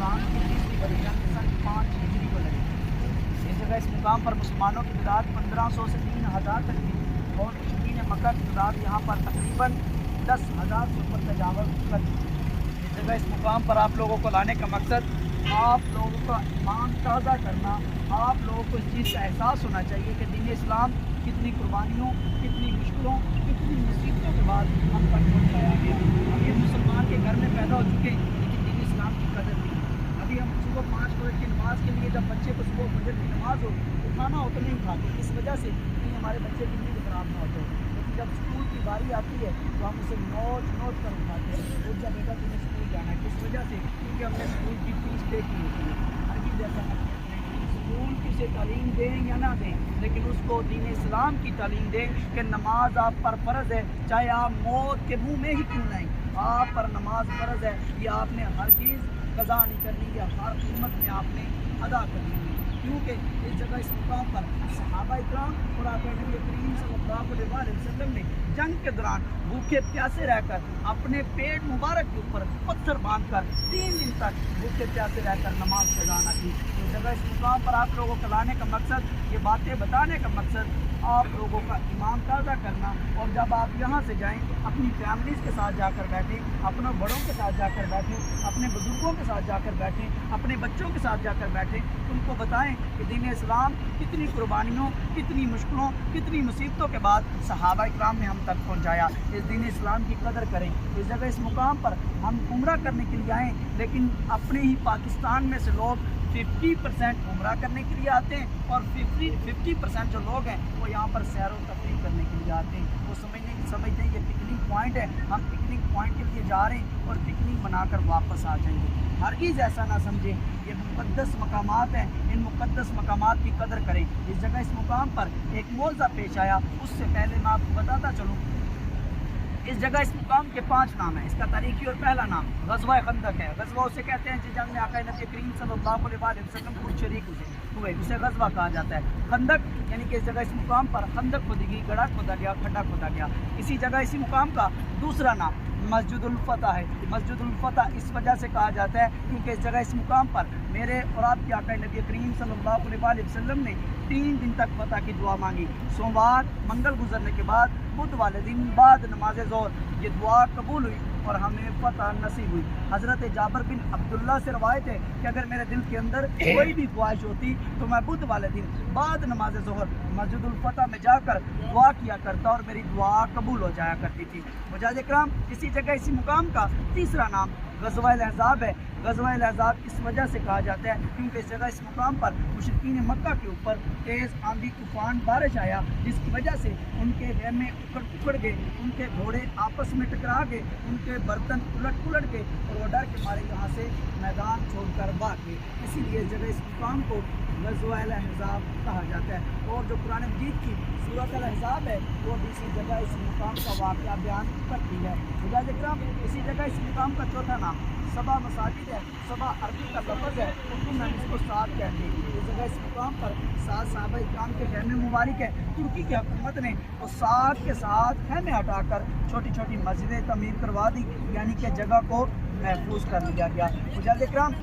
इस्लाम की तीसरी बड़ी जंग सन 5 हिजरी को लगी। इस जगह इस मुकाम पर मुसलमानों की तादाद 1500 से 3000 तक थी और मुशरिकीन मक्का की तादाद यहाँ पर तकरीबन 10,000 से ऊपर तजावज़ कर चुकी है। इस जगह इस मुकाम पर आप लोगों को लाने का मकसद आप लोगों का ईमान ताज़ा करना, आप लोगों को इस चीज़ का एहसास होना चाहिए कि दीन इस्लाम कितनी कुर्बानियों, कितनी मुश्किलों, कितनी मुसीबतों के बाद हम पर पहुँचाया गया। अभी हम मुसलमान के घर में पैदा हो चुके हैं लेकिन दीन इस्लाम की कदर नहीं है। अभी हम सुबह 5 वक्त की नमाज के लिए जब बच्चे को सुबह फजर की नमाज हो उठाना हो तो नहीं उठाते, इस वजह से कि हमारे बच्चे की नींद खराब ना होते। लेकिन जब स्कूल की बारी आती है तो हम उसे नोट कर उठाते हैं, उठ जा बेटा तुम्हें स्कूल जाना है। किस वजह से? क्योंकि हमने स्कूल की फीस पे की होती है। हर चीज़ ऐसा करते हैं, स्कूल की से तालीम दें या ना दें, लेकिन उसको दीन इस्लाम की तालीम दें कि नमाज आप पर फ़र्ज़ है, चाहे आप मौत के मुँह में ही क्यों नहीं, आप पर नमाज फ़र्ज़ है। ये आपने हर चीज़ कज़ा नहीं करनी या हर कीमत में आपने अदा करनी है। क्योंकि इस जगह इस मुकाम पर सहाबा इकराम और आका नबी करीम सल्लल्लाहु अलैहि वसल्लम ने जंग के दौरान भूखे प्यासे रहकर अपने पेट मुबारक के ऊपर पत्थर बांधकर 3 दिन तक भूखे प्यासे रहकर नमाज अदा की। इस जगह इस मुकाम पर आप लोगों को लाने का मकसद, ये बातें बताने का मकसद आप लोगों का ईमान ताज़ा करना। और जब आप यहाँ से जाएं अपनी फैमिलीज़ के साथ जाकर बैठें, अपने बड़ों के साथ जाकर बैठें, अपने बुजुर्गों के साथ जाकर बैठें, अपने बच्चों के साथ जाकर बैठें, उनको बताएं कि दीन इस्लाम कितनी कुर्बानियों, कितनी मुश्किलों, कितनी मुसीबतों के बाद सहाबा इकराम ने हम तक पहुँचाया। इस दीन इस्लाम की कदर करें। इस जगह इस मुकाम पर हम उम्रा करने के लिए आएँ, लेकिन अपने ही पाकिस्तान में से लोग 50% उम्रा करने के लिए आते हैं और 50% जो लोग हैं वो यहाँ पर सैर व तफरीह करने के लिए आते हैं। वो समझते हैं ये पिकनिक पॉइंट है, हम पिकनिक पॉइंट के लिए जा रहे हैं और पिकनिक मनाकर वापस आ जाएंगे। हरगिज़ ऐसा ना समझें, ये मुक़द्दस मकामात हैं, इन मुक़द्दस मकामात की कदर करें। इस जगह इस मुकाम पर एक मौज़ा पेश आया, उससे पहले मैं आपको बताता चलूँ। इस जगह इस मुकाम के 5 नाम हैं। इसका तारीखी और पहला नाम ग़ज़वा खंदक है। ग़ज़वा उसे कहते हैं जिस जंग में आका नबी करीम सल्लल्लाहु अलैहि वसल्लम खुद शरीक हुए, उसे ग़ज़वा कहा जाता है। खंदक यानी कि इस जगह इस मुकाम पर खंदक खोदी गई, गड्ढा खोदा गया, खड्डा खोदा गया। इसी जगह इसी मुकाम का दूसरा नाम मस्जिदुल फतह है। मस्जिदुल फतह इस वजह से कहा जाता है क्योंकि इस जगह इस मुकाम पर मेरे और आपके आका नबी करीम सल्लल्लाहु अलैहि वसल्लम ने 3 दिन तक फतह की दुआ मांगी। सोमवार मंगल गुजरने के बाद बुध वाले दिन बाद नमाज ज़ोहर ये दुआ कबूल हुई और हमें फतह नसीब हुई। हज़रत जाबिर बिन अब्दुल्ला से रवायत है कि अगर मेरे दिल के अंदर कोई भी ख्वाहिश होती तो मैं बुध वाले दिन बाद नमाज ज़ोहर मस्जिदुल फतह में जाकर दुआ किया करता और मेरी दुआ कबूल हो जाया करती थी। मुजाहिद इकराम, इसी जगह इसी मुकाम का तीसरा नाम ग़ज़वा अल-अहज़ाब है। ग़ज़वा अल-अहज़ाब इस वजह से कहा जाता है क्योंकि इस जगह इस मुकाम पर मुशरिकीन मक्का के ऊपर तेज़ आंधी तूफ़ान बारिश आया, जिसकी वजह से उनके खेमे उखड़ गए, उनके घोड़े आपस में टकरा गए, उनके बर्तन उलट गए और वो डर के मारे यहाँ से मैदान छोड़कर भाग गए। इसीलिए इस जगह इस मुकाम को ग़ज़वा अल-अहज़ाब कहा जाता है। और जो कुरान मजीद की सूरत अल-अहज़ाब है वो भी इसी जगह इस मुकाम का वाक़या बयान करती है। मुजाहिद इकराम, इसी जगह इस मुकाम का चौथा नाम सबा मसाजिद है। सबा अरबी का लफ्ज़ है, उर्दू में इसको 7 कहते हैं। इस जगह इस मुकाम पर 7 सहाबा इकराम के खैमे मुबारक है। तुर्की की हुकूमत ने वो 7 के 7 खैमे हटाकर छोटी छोटी मस्जिदें तमीर करवा दी, यानी कि जगह को महफूज कर लिया गया। मुजाहिद इकराम,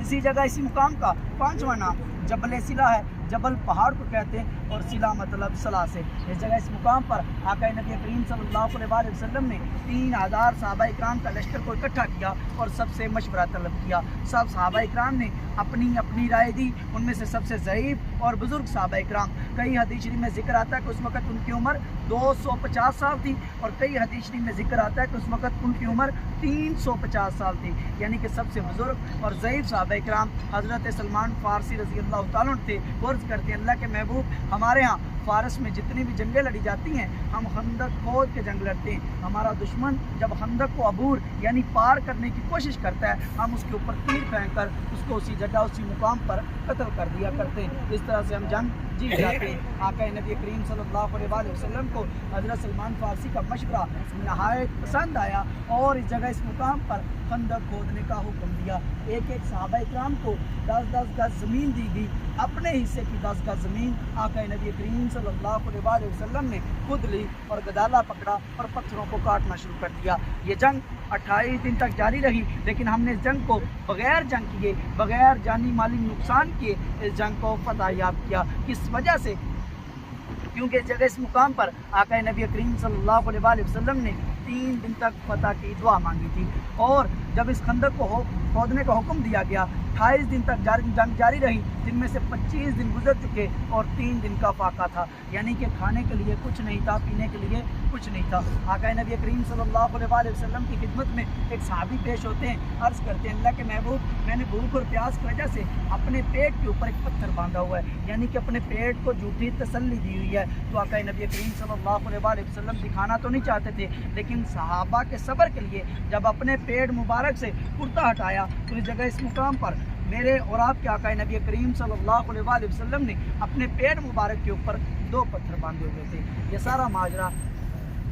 इसी जगह इसी मुकाम का 5वां नाम जबल सिला है। जबल पहाड़ को कहते हैं और सिला मतलब सलाह से। इस जगह इस मुकाम पर आका नबी करीम सल्लल्लाहु अलैहि वसल्लम ने 3000 सहाबा इकराम का लश्कर को इकट्ठा किया और सबसे मशवरा तलब किया। सब सहाबा इकराम ने अपनी अपनी राय दी। उनमें से सबसे ज़ईफ़ और बुज़ुर्ग सहाबा इकराम, कई हदीस शरीफ में जिक्र आता है कि उस वक़्त उनकी उम्र 250 साल थी और कई हदीस शरीफ में जिक्र आता है कि उस वक़्त उनकी उम्र 350 साल थी। यानी कि सबसे बुज़ुर्ग और ज़ईफ़ सहाबा इकराम हज़रत सलमान फ़ारसी रज़ी अल्लाह तआला अन्हु थे। वर्ज़ करते हैं, अल्लाह के महबूब, हमारे यहाँ फ़ारस में जितनी भी जंगें लड़ी जाती हैं हम खंदक खोद के जंग लड़ते हैं। हमारा दुश्मन जब खंदक को अबूर यानी पार करने की कोशिश करता है हम उसके ऊपर तीर फेंक कर उसको उसी जगह उसी मुकाम पर कत्ल कर दिया करते हैं। इस तरह से हम जंग जीत जाते हैं। आका नबी करीम सल्लल्लाहु अलैहि वसल्लम को हज़रत सलमान फ़ारसी का मशवरा नहायत पसंद आया और इस जगह इस मुकाम पर खंदक खोदने का हुक्म दिया। एक एक सहाबा इकराम को 10-10 गज ज़मीन दी गई। अपने हिस्से की 10 गज ज़मीन आका नबी करीम सल्लल्लाहु अलैहि वसल्लम ने खुद ली और गदाला पकड़ा और पत्थरों को काटना शुरू कर दिया। ये जंग 28 दिन तक जारी रही, लेकिन हमने इस जंग को बगैर जंग किए, बगैर जानी माली नुकसान किए इस जंग को फतह याब किया। किस वजह से? क्योंकि इस जगह, इस मुकाम पर आका नबी करीम सल्लल्लाहु अलैहि वसल्लम ने 3 दिन तक फतह की दुआ मांगी थी। और जब इस खंदक को खोदने का हुक्म दिया गया, 28 दिन तक जंग जारी रही, जिनमें से 25 दिन गुजर चुके और 3 दिन का फाका था, यानी कि खाने के लिए कुछ नहीं था, पीने के लिए कुछ नहीं था। आका नबी करीम सल्लल्लाहु अलैहि वसल्लम की खिदमत में एक सहाबी पेश होते हैं, अर्ज़ करते हैं, अल्लाह के महबूब, मैंने भूख और प्यास की वजह से अपने पेट के ऊपर एक पत्थर बांधा हुआ है, यानी कि अपने पेट को झूठी तसल्ली दी हुई है। तो आका नबी करीम सल्लल्लाहु अलैहि वसल्लम दिखाना तो नहीं चाहते थे, लेकिन सहाबा के सब्र के लिए जब अपने पेट मुबारक से कुर्ता हटाया, तो इस जगह, इस मुकाम पर मेरे और आपके आका नबी करीम सल्लल्लाहु अलैहि वसल्लम ने अपने पेट मुबारक के ऊपर 2 पत्थर बांधे हुए थे। ये सारा माजरा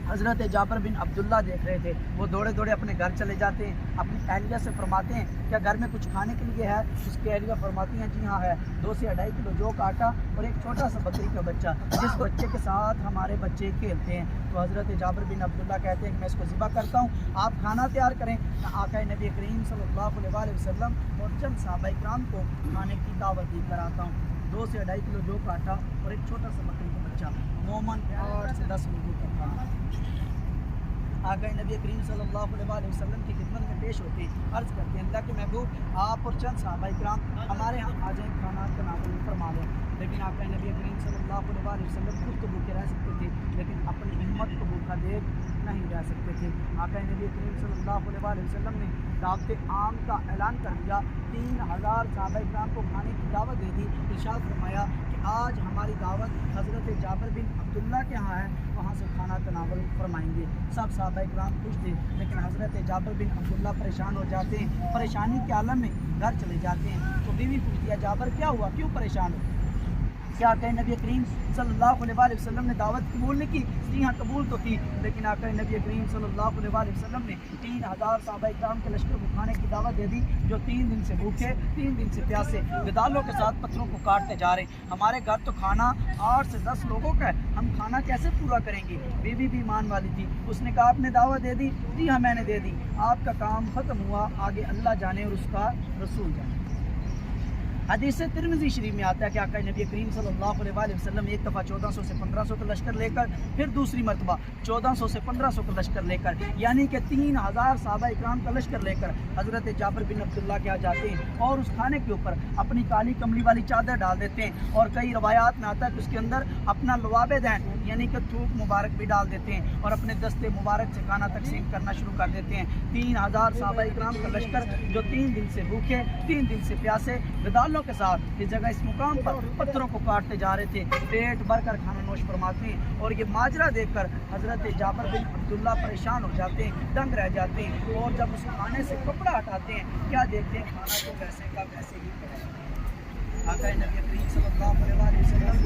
हज़रत जाबिर बिन अब्दुल्ला देख रहे थे। वो दौड़े दौड़े अपने घर चले जाते हैं, अपनी अहलिया से फरमाते हैं, क्या घर में कुछ खाने के लिए है? उसकी अहलिया फरमाती हैं, जी हाँ है, 2 से 2.5 किलो जौ का आटा और एक छोटा सा बकरी का बच्चा, जिस बच्चे के साथ हमारे बच्चे खेलते हैं। तो हज़रत जाबिर बिन अब्दुल्ला कहते हैं कि मैं इसको ज़िबा करता हूँ, आप खाना तैयार करें। आका नबी करीम सल्लल्लाहु अलैहि वसल्लम और चंद सहाबा इकराम को खाने की दावत दी कर आता हूँ। 2 से 2.5 किलो जौ का आटा और एक छोटा सा बकरी का बच्चा, मोमन 8 से 10 लोगों का खाना। आका नबी करीम सल्लल्लाहु अलैहि वसल्लम की खिदमत में पेश होते, अर्ज़ करते हैं, अल्लाह के महबूब, आप और चंद सहाबा इकराम हमारे यहाँ आ जाएँ, खाना तनावुल फरमा लें। लेकिन आका नबी करीम सल्लल्लाहु अलैहि वसल्लम खुद तो भूखे रह सकते थे, लेकिन अपनी हिम्मत को भूखा देख नहीं रह सकते थे। आका नबी करीम सल्लल्लाहु अलैहि वसल्लम ने दावत आम का ऐलान कर दिया, 3000 सहाबा इकराम को खाने की दावत दे दी। इरशाद फरमाया कि आज हमारी दावत हज़रत जाबिर बिन अब्दुल्ला के यहाँ है, वहाँ से खाना तनावुल फरमाएंगे। सब सहाबा इकराम खुश थे, लेकिन हज़रत जाबिर बिन अब्दुल्ला परेशान हो जाते हैं, परेशानी के आलम में घर चले जाते हैं। तो बीवी पूछती है, जाबिर क्या हुआ, क्यों परेशान हो? क्या कहीं नबी करीम सल्लल्लाहु अलैहि वसल्लम ने दावत कबूल नहीं की? जी हाँ, कबूल तो की, लेकिन आका नबी करीम सल्लल्लाहु अलैहि वसल्लम ने 3000 सहाबा इकराम के लश्कर को खाने की दावत दे दी, जो 3 दिन से भूखे, 3 दिन से प्यासे, गदालों के साथ पत्थरों को काटते जा रहे। हमारे घर तो खाना 8 से 10 लोगों का है, हम खाना कैसे पूरा करेंगे? बीवी भी ईमान वाली थी, उसने कहा आपने दावत दे दी? जी हाँ मैंने दे दी, आपका काम ख़त्म हुआ, आगे अल्लाह जाने और उसका रसूल जाने। हदीस तिरमिज़ी शरीफ में आता है कि आका नबी करीम सल्लल्लाहु अलैहि वसल्लम एक दफ़ा 1400 से 1500 का लश्कर लेकर, फिर दूसरी मरतबा 1400 से 1500 का लश्कर लेकर, यानी कि 3000 सहाबा इकराम का लश्कर लेकर हज़रत जाबिर बिन अब्दुल्ला के यहाँ जाते हैं और उस खाने के ऊपर अपनी काली कमली वाली चादर डाल देते हैं। और कई रवायात में आता है कि उसके अंदर अपना लवाब दैन यानी कि थूक मुबारक भी डाल देते हैं और अपने दस्ते मुबारक से खाना तकसीम करना शुरू कर देते हैं। 3000 सहाबा इकराम का लश्कर जो 3 दिन से भूखे, 3 दिन से प्यासे, गदालों के साथ इस जगह, इस मुकाम पर पत्थरों को काटते जा रहे थे, पेट भर कर खाना नोश फरमाते हैं। और ये माजरा देखकर हज़रत जाबिर बिन अब्दुल्ला परेशान हो जाते हैं, दंग रह जाते हैं, और जब उस खाने से कपड़ा हटाते हैं, क्या देखते हैं, खाना तो वैसे का वैसे ही है। आका नबी करीम सल्लल्लाहु अलैहि वसल्लम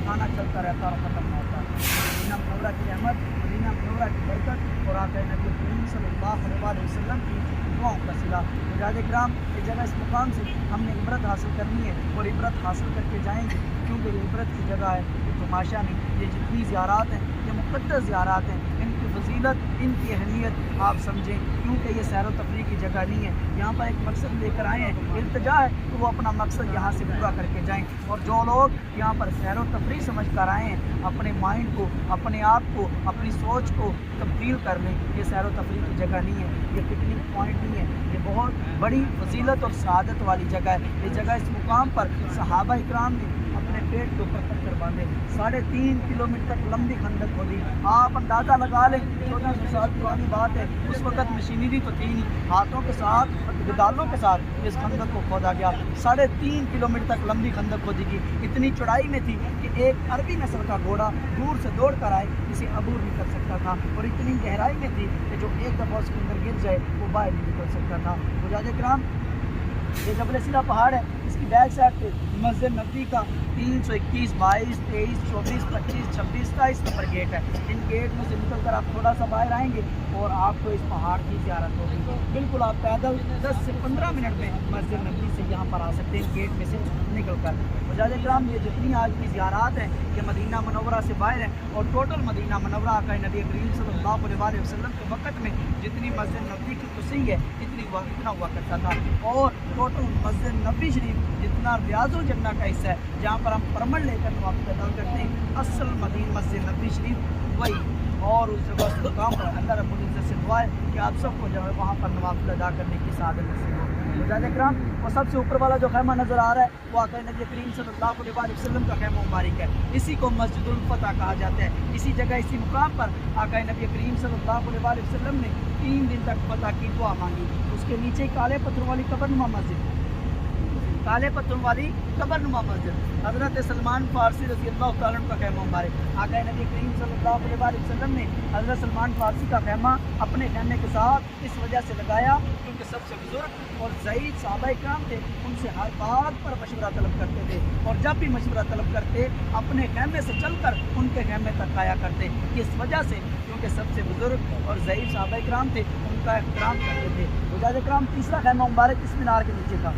खाना चलता रहता और ख़त्म ना होता। मदीना मुनव्वरा की रहमत, मदीना मुनव्वरा की बरकत और आका नबी करीम सल्लल्लाहु अलैहि वसल्लम की दुआओं का सिला। मुजाहिद इकराम, इस जगह, इस मुकाम से हमने इबरत हासिल करनी है और इबरत हासिल करके जाएंगे, क्योंकि ये इबरत की जगह है, ये तमाशा नहीं। ये जितनी ज़ियारात हैं, ये मुक़द्दस ज़ियारात हैं, इनकी फजीलत, इनकी अहमियत आप समझें, क्योंकि ये सैर व तफरीह की जगह नहीं है। यहाँ पर एक मकसद लेकर आए हैं, इल्तिजा है, तो वो अपना मकसद यहाँ से पूरा करके जाएँ। और जो लोग यहाँ पर सैर व तफरीह समझ कर आए हैं, अपने माइंड को, अपने आप को, अपनी सोच को तब्दील कर लें। ये सैर व तफरीह की जगह नहीं है, ये पिकनिक पॉइंट नहीं है, ये बहुत बड़ी फजीलत और सआदत वाली जगह है। ये जगह, इस मुकाम पर सहाबा इकराम ने अपने पेट के ऊपर पत्थर बांधे, 3.5 किलोमीटर तक लंबी खंदक खोदी। आप अंदाज़ा लगा लें, 1400 साल पुरानी बात है, उस वक़्त मशीनरी तो थी नहीं, हाथों के साथ, गदालों के साथ इस खंदक को खोदा गया। 3.5 किलोमीटर तक लंबी खंदक खोदी गई। इतनी चौड़ाई में थी कि एक अरबी नस्ल का घोड़ा दूर से दौड़ कर आए इसे अबूर नहीं कर सकता था, और इतनी गहराई में थी कि जो एक दफ़ा उसके अंदर गिर जाए वो बाहर नहीं निकल सकता था। मुजाहिद इकराम, یہ جبل سیرا پہاڑ ہے، اس کی بیک سائڈ پہ مسجد نبوی کا 321 22 23 24 25 26 27 نمبر گیٹ ہے۔ ان گیٹ میں سے نکل کر آپ تھوڑا سا باہر آئیں گے اور آپ کو اس پہاڑ کی زیارت ہوگی۔ بالکل آپ پیدل 10 سے 15 منٹ میں مسجد نبوی سے یہاں پر آ سکتے ہیں گیٹ میں سے نکل کر۔ حجاج کرام یہ جتنی آج کی زیارات ہیں یہ مدینہ منورہ سے باہر ہیں، اور ٹوٹل مدینہ منورہ آقا نبی کریم صلی اللہ علیہ وسلم کے وقت میں جتنی مسجد نبوی کی توسیع ہے اتنا ہوا کرتا تھا، اور ٹوٹل مسجد نبوی شریف جتنا ریاض الجنہ کا حصہ ہے جہاں پر ہم پرمن لے کر نوافل ادا کرتے ہیں، اصل مدینہ مسجد نبوی شریف وہی، اور اس جگہ اس مقام پر اللہ رب العزت سے دعا ہے کہ آپ سب کو جو ہے وہاں پر نوافل ادا کرنے کی سعادت نصیب ہو۔ حجاج کرام وہ سب سے اوپر والا جو خیمہ نظر آ رہا ہے وہ آقا نبی کریم صلی اللہ علیہ وسلم کا خیمہ مبارک ہے، اسی کو مسجد الفتح کہا جاتا ہے۔ اسی جگہ اسی مقام پر آقا نبی کریم صلی اللہ علیہ وسلم نے 3 دن تک فتح کی دعا مانگی۔ اس کے نیچے کالے پتھر والی قبر نما مسجد، کالے پتھر والی قبر نما مسجد حضرت سلمان فارسی رضی اللہ تعالیٰ عنہ کا خیمہ مبارک۔ آقا نبی کریم صلی اللہ علیہ وسلم نے حضرت سلمان فارسی کا خیمہ اپنے خیمے کے ساتھ اس وجہ سے لگایا کیونکہ سب سے بزرگ اور ضعیف صحابہ کرام تھے، ان سے ہر بات پر مشورہ طلب کرتے تھے، اور جب بھی مشورہ طلب کرتے اپنے خیمے سے چل کر ان کے خیمے تک آیا کرتے، اس وجہ سے کیونکہ سب سے بزرگ اور ضعیف صحابہ کرام تھے ان کا احترام کرتے تھے۔ حجاج کرام تیسرا خیمہ مبارک اس مینار کے نیچے تھا،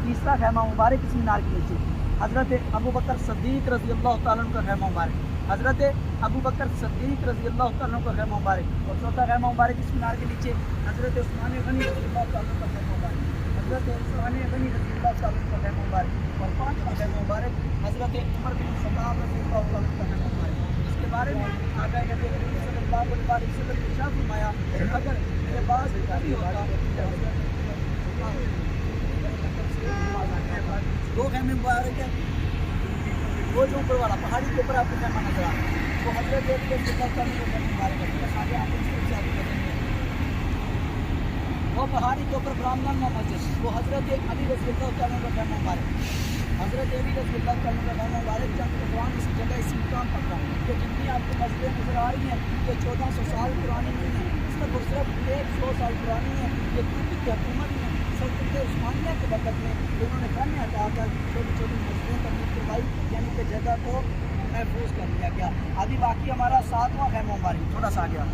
تیسرا خیمہ مبارک اس مینار کے نیچے حضرت ابو بکر صدیق رضی اللہ تعالیٰ عنہ کا خیمہ مبارک، حضرت ابو بکر صدیق رضی اللہ تعالیٰ عنہ کا خیمہ مبارک، اور چوتھا خیمہ مبارک اس مینار کے نیچے حضرت عثمان غنی رضی اللہ تعالیٰ عنہ کا خیمہ مبارک، حضرت عثمان غنی رضی اللہ تعالیٰ عنہ کا خیمہ مبارک، اور پانچواں خیمہ مبارک حضرت عمر بن خطاب رضی اللہ تعالیٰ عنہ کا خیمہ مبارک۔ اس کے بارے میں آقا نبی کریم صلی اللہ علیہ وسلم نے ارشاد فرمایا اگر میرے پاس کبھی ہوتا دو خیمے مبارک ہیں، وہ جو اوپر والا پہاڑی کے اوپر آپ کو خیمہ نظر آ رہا ہے وہ حضرت علی رضی اللہ تعالیٰ عنہ کا خیمہ مبارک ہے، بس آگے آپ اس طرف سے آگے بڑھیں گے، وہ پہاڑی کے اوپر برامدان مسجد وہ حضرت علی رضی اللہ تعالیٰ عنہ کا خیمہ مبارک، حضرت علی رضی اللہ تعالیٰ عنہ کا خیمہ مبارک جب قرآن اسی جگہ اسی مقام پر تھا۔ یہ جتنی آپ کو مسجدیں نظر آ رہی ہیں یہ 1400 سال پرانی نہیں ہیں، اس میں صرف 100 سال پرانی ہے۔ یہ ترکی کی حکومت میں سلطنت عثمانیہ کے وقت میں انہوں نے خیمے ہٹا کر چھوٹی چھوٹی مسجدیں تعمیر کروائی، یعنی کہ جگہ کو محفوظ کر دیا گیا۔ ابھی باقی ہمارا 7واں خیمہ مبارک، تھوڑا سا آ گیا